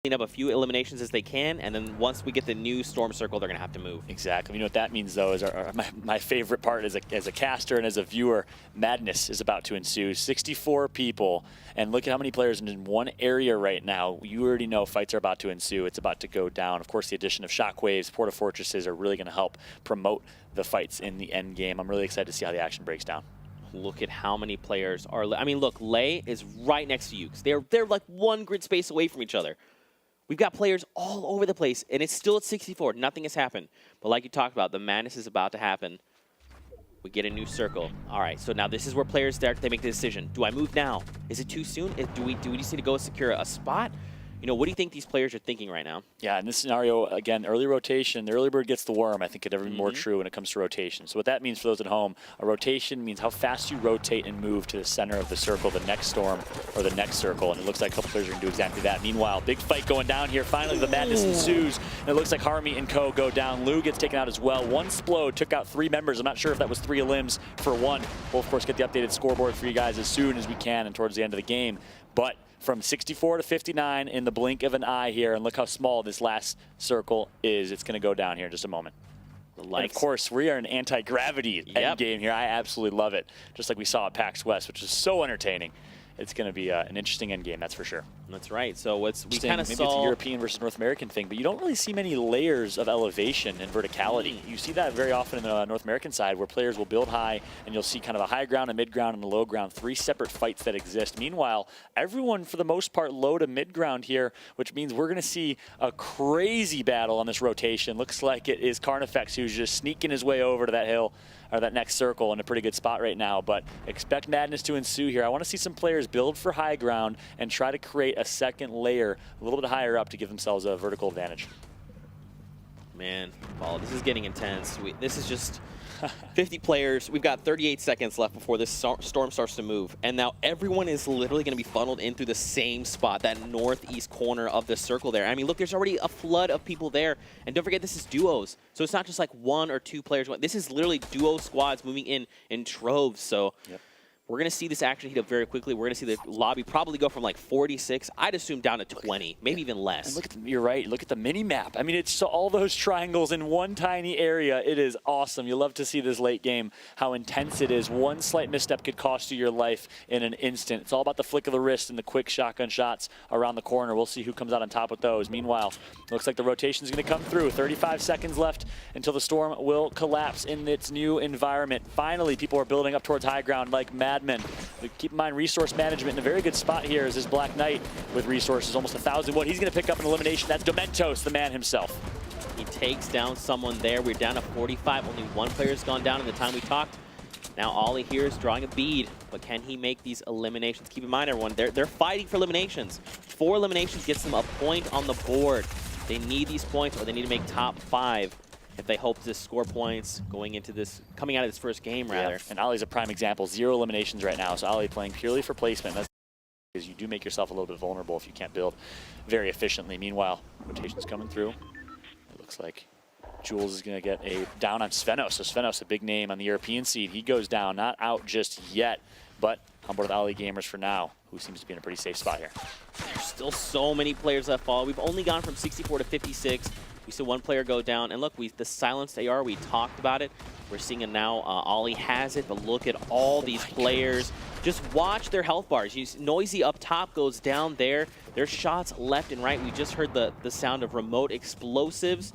clean up a few eliminations as they can, and then once we get the new storm circle, they're going to have to move. Exactly. You know what that means, though, is my favorite part as a caster and as a viewer, madness is about to ensue. 64 people, and look at how many players in one area right now. You already know fights are about to ensue. It's about to go down. Of course, the addition of shockwaves, porta fortresses are really going to help promote the fights in the end game. I'm really excited to see how the action breaks down. Look at how many players are. I mean, look, Lei is right next to Ukes. They're like one grid space away from each other. We've got players all over the place, and it's still at 64. Nothing has happened. But like you talked about, the madness is about to happen. We get a new circle. All right, so now this is where players start. They make the decision. Do I move now? Is it too soon? Do we just need to go secure a spot? You know, what do you think these players are thinking right now? Yeah, in this scenario, again, early rotation, the early bird gets the worm. I think could ever be more true when it comes to rotation. So what that means for those at home, a rotation means how fast you rotate and move to the center of the circle, the next storm or the next circle. And it looks like a couple players are going to do exactly that. Meanwhile, big fight going down here. Finally, the madness ensues. And it looks like Harmy and Co. go down. Lou gets taken out as well. One Splode took out 3 members. I'm not sure if that was 3 elims for 1. We'll, of course, get the updated scoreboard for you guys as soon as we can and towards the end of the game. But from 64 to 59 in the blink of an eye here, and look how small this last circle is. It's going to go down here in just a moment. And of course, we are an anti-gravity end game here. I absolutely love it, just like we saw at PAX West, which is so entertaining. It's going to be an interesting end game, that's for sure. That's right. So we kind of saw maybe it's a European versus North American thing, but you don't really see many layers of elevation and verticality. You see that very often in the North American side, where players will build high, and you'll see kind of a high ground, a mid ground, and a low ground. 3 separate fights that exist. Meanwhile, everyone for the most part low to mid ground here, which means we're going to see a crazy battle on this rotation. Looks like it is Carnifex who's just sneaking his way over to that hill, or that next circle, in a pretty good spot right now. But expect madness to ensue here. I want to see some players build for high ground and try to create a second layer a little bit higher up to give themselves a vertical advantage. Man, Paul, this is getting intense. This is just 50 players. We've got 38 seconds left before this storm starts to move. And now everyone is literally going to be funneled in through the same spot, that northeast corner of the circle there. I mean, look, there's already a flood of people there. And don't forget, this is duos. So it's not just like 1 or 2 players. This is literally duo squads moving in troves. So we're going to see this action heat up very quickly. We're going to see the lobby probably go from like 46, I'd assume, down to 20, maybe even less. And look at you're right. Look at the mini map. I mean, it's all those triangles in one tiny area. It is awesome. You love to see this late game, how intense it is. One slight misstep could cost you your life in an instant. It's all about the flick of the wrist and the quick shotgun shots around the corner. We'll see who comes out on top with those. Meanwhile, looks like the rotation is going to come through. 35 seconds left until the storm will collapse in its new environment. Finally, people are building up towards high ground like madmen. Keep in mind, resource management in a very good spot here is this Black Knight with resources, almost 1,000. What he's going to pick up an elimination. That's Dementos, the man himself. He takes down someone there. We're down to 45. Only 1 player's gone down in the time we talked. Now Ollie here is drawing a bead, but can he make these eliminations? Keep in mind, everyone, they're fighting for eliminations. 4 eliminations gets them a point on the board. They need these points, or they need to make top 5. If they hope to score points coming out of this first game, rather. And Ollie's a prime example. 0 eliminations right now. So Ollie playing purely for placement. That's because you do make yourself a little bit vulnerable if you can't build very efficiently. Meanwhile, rotation's coming through. It looks like Jules is going to get a down on Svenos. So Svenos, a big name on the European seed. He goes down, not out just yet, but on board with Ollie Gamers for now, who seems to be in a pretty safe spot here. There's still so many players left, Paul. We've only gone from 64 to 56. We saw 1 player go down, and look, the silenced AR, we talked about it. We're seeing it now. Ollie has it, but look at all these players. Just watch their health bars. Noisy up top goes down there. There's shots left and right. We just heard the sound of remote explosives.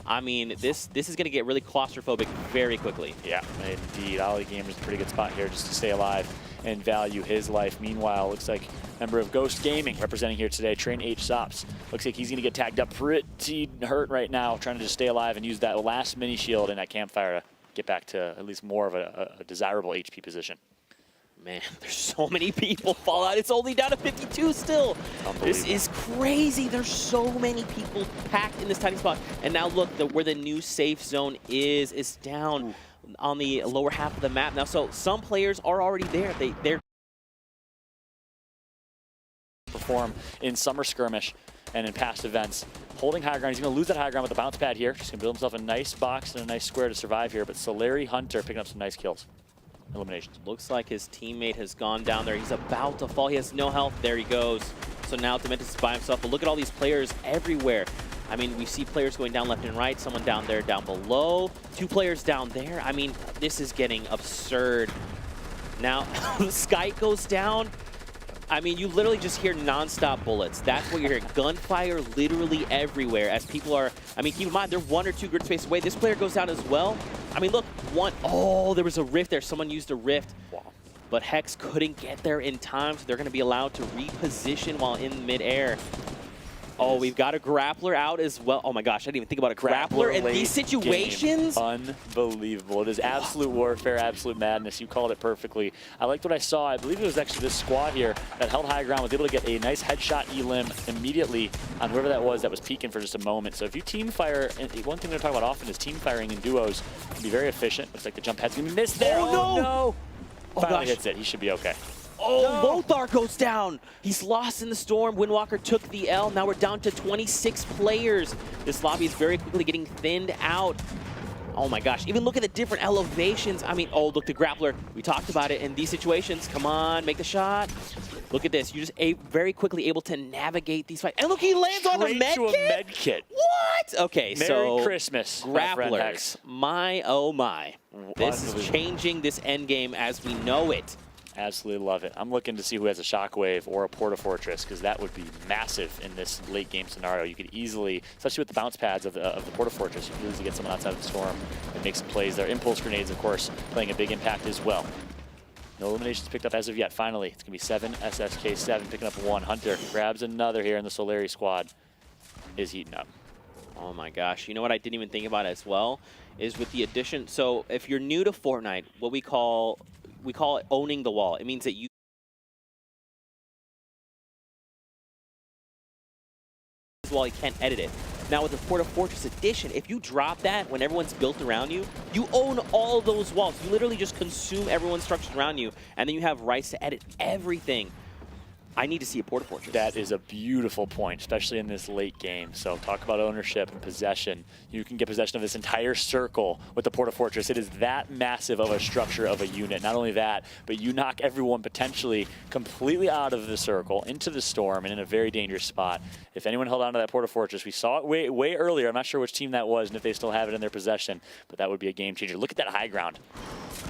I mean, this is going to get really claustrophobic very quickly. Yeah, indeed. Ollie Gamer's in a pretty good spot here just to stay alive and value his life. Meanwhile, looks like member of Ghost Gaming representing here today, Train H Sops. Looks like he's going to get tagged up pretty hurt right now, trying to just stay alive and use that last mini shield in that campfire to get back to at least more of a desirable HP position. Man, there's so many people fall out. It's only down to 52 still. This is crazy. There's so many people packed in this tiny spot. And now look, where the new safe zone is down on the lower half of the map now. So some players are already there. They're perform in summer skirmish and in past events. Holding high ground, he's going to lose that high ground with the bounce pad here. Just going to build himself a nice box and a nice square to survive here. But Solari Hunter picking up some nice kills. Eliminations. Looks like his teammate has gone down there. He's about to fall. He has no health. There he goes. So now Dementis is by himself, but look at all these players everywhere. I mean, we see players going down left and right, someone down there, down below, 2 players down there. I mean, this is getting absurd. Now, the Sky goes down. I mean, you literally just hear non-stop bullets. That's what you're hearing. Gunfire literally everywhere as people are, I mean, keep in mind, they're 1 or 2 grid space away. This player goes down as well. I mean, look, oh, there was a rift there. Someone used a rift. Wow. But Hex couldn't get there in time, so they're going to be allowed to reposition while in midair. Oh, we've got a grappler out as well. Oh my gosh, I didn't even think about a grappler in these situations. Game. Unbelievable. It is absolute warfare, absolute madness. You called it perfectly. I liked what I saw. I believe it was actually this squad here that held high ground, was able to get a nice headshot elim immediately on whoever that was peeking for just a moment. So if you team fire, and one thing we're talking about often is team firing in duos can be very efficient. Looks like the jump head's going to be missed there. Oh, no. Finally hits it. He should be okay. Oh, no. Lothar goes down. He's lost in the storm. Windwalker took the L. Now we're down to 26 players. This lobby is very quickly getting thinned out. Oh my gosh, even look at the different elevations. I mean, oh, look, the grappler. We talked about it in these situations. Come on, make the shot. Look at this. You're just very quickly able to navigate these fights. And look, he lands on a med kit. To a med kit. What? Okay, Merry Christmas, grapplers. My, oh my. This is changing this end game as we know it. Absolutely love it. I'm looking to see who has a Shockwave or a Porta Fortress, because that would be massive in this late game scenario. You could easily, especially with the bounce pads of the Porta Fortress, you could easily get someone outside of the storm and make some plays there. Impulse grenades, of course, playing a big impact as well. No eliminations picked up as of yet. Finally, it's going to be 7, SSK 7 picking up 1. Hunter grabs another here in the Solari squad. Is heating up. Oh my gosh. You know what I didn't even think about as well? Is with the addition, so if you're new to Fortnite, what we call it owning the wall. It means that you can't edit it. Now with the Porta Fortress Edition, if you drop that when everyone's built around you, you own all those walls. You literally just consume everyone's structures around you, and then you have rights to edit everything. I need to see a Porta Fortress. That is a beautiful point, especially in this late game. So talk about ownership and possession. You can get possession of this entire circle with the Porta Fortress. It is that massive of a structure of a unit. Not only that, but you knock everyone potentially completely out of the circle, into the storm, and in a very dangerous spot. If anyone held on to that Porta Fortress, we saw it way earlier. I'm not sure which team that was and if they still have it in their possession, but that would be a game changer. Look at that high ground.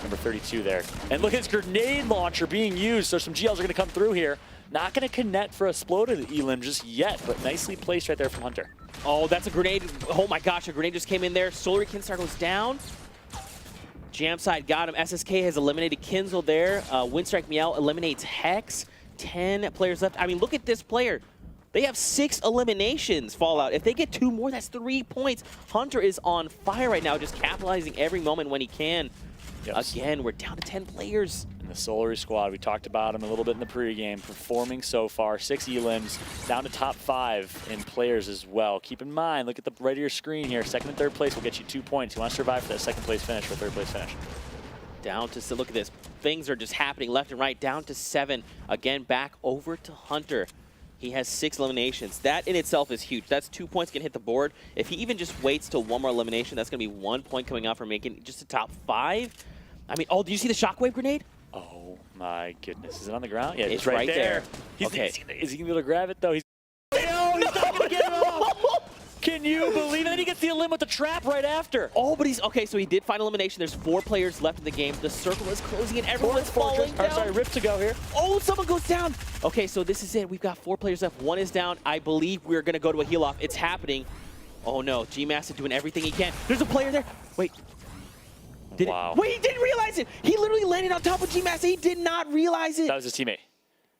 Number 32 there. And look at his grenade launcher being used, so some GLs are going to come through here. Not going to connect for a exploded elim just yet, but nicely placed right there from Hunter. Oh, that's a grenade. Oh my gosh, a grenade just came in there. Solary Kinstar goes down. Jam side got him. SSK has eliminated Kinzel there. Windstrike Meow eliminates Hex. 10 players left. I mean, look at this player. They have 6 eliminations, Fallout. If they get 2 more, that's 3 points. Hunter is on fire right now, just capitalizing every moment when he can. Yep. Again, we're down to 10 players. In the Solary squad, we talked about him a little bit in the pregame, performing so far. 6 elims, down to top 5 in players as well. Keep in mind, look at the right of your screen here. 2nd and 3rd place will get you 2 points. You want to survive for that 2nd place finish or 3rd place finish. Down to, look at this. Things are just happening left and right. Down to 7. Again, back over to Hunter. He has 6 eliminations. That in itself is huge. That's 2 points going to hit the board. If he even just waits till 1 more elimination, that's going to be 1 point coming out for making just a top 5. I mean, oh, do you see the Shockwave grenade? Oh my goodness. Is it on the ground? Yeah, it's right there. Okay. Is he going to be able to grab it, though? He's not going to get it off. Can you believe it? And then he gets the elim with the trap right after. Oh, but he's, okay, so he did find elimination. There's 4 players left in the game. The circle is closing and everyone's falling down. Sorry, Rift to go here. Oh, someone goes down. Okay, so this is it. We've got 4 players left. 1 is down. I believe we're going to go to a heal off. It's happening. Oh no, GMAS is doing everything he can. There's a player there. Wait. Wow. Wait, he didn't realize it. He literally landed on top of GMAS. He did not realize it. That was his teammate.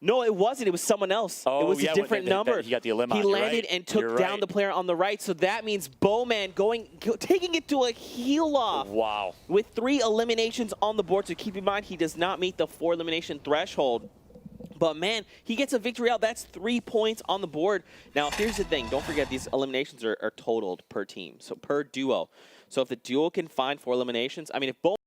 No, it wasn't. It was someone else. Oh, it was a different number. He got the elim on. He landed and took down the player on the right. So that means Bowman taking it to a heal off. Wow. With 3 eliminations on the board. So keep in mind, he does not meet the 4 elimination threshold. But man, he gets a victory out. That's 3 points on the board. Now, here's the thing. Don't forget, these eliminations are totaled per team. So per duo. So if the duo can find 4 eliminations, I mean, if both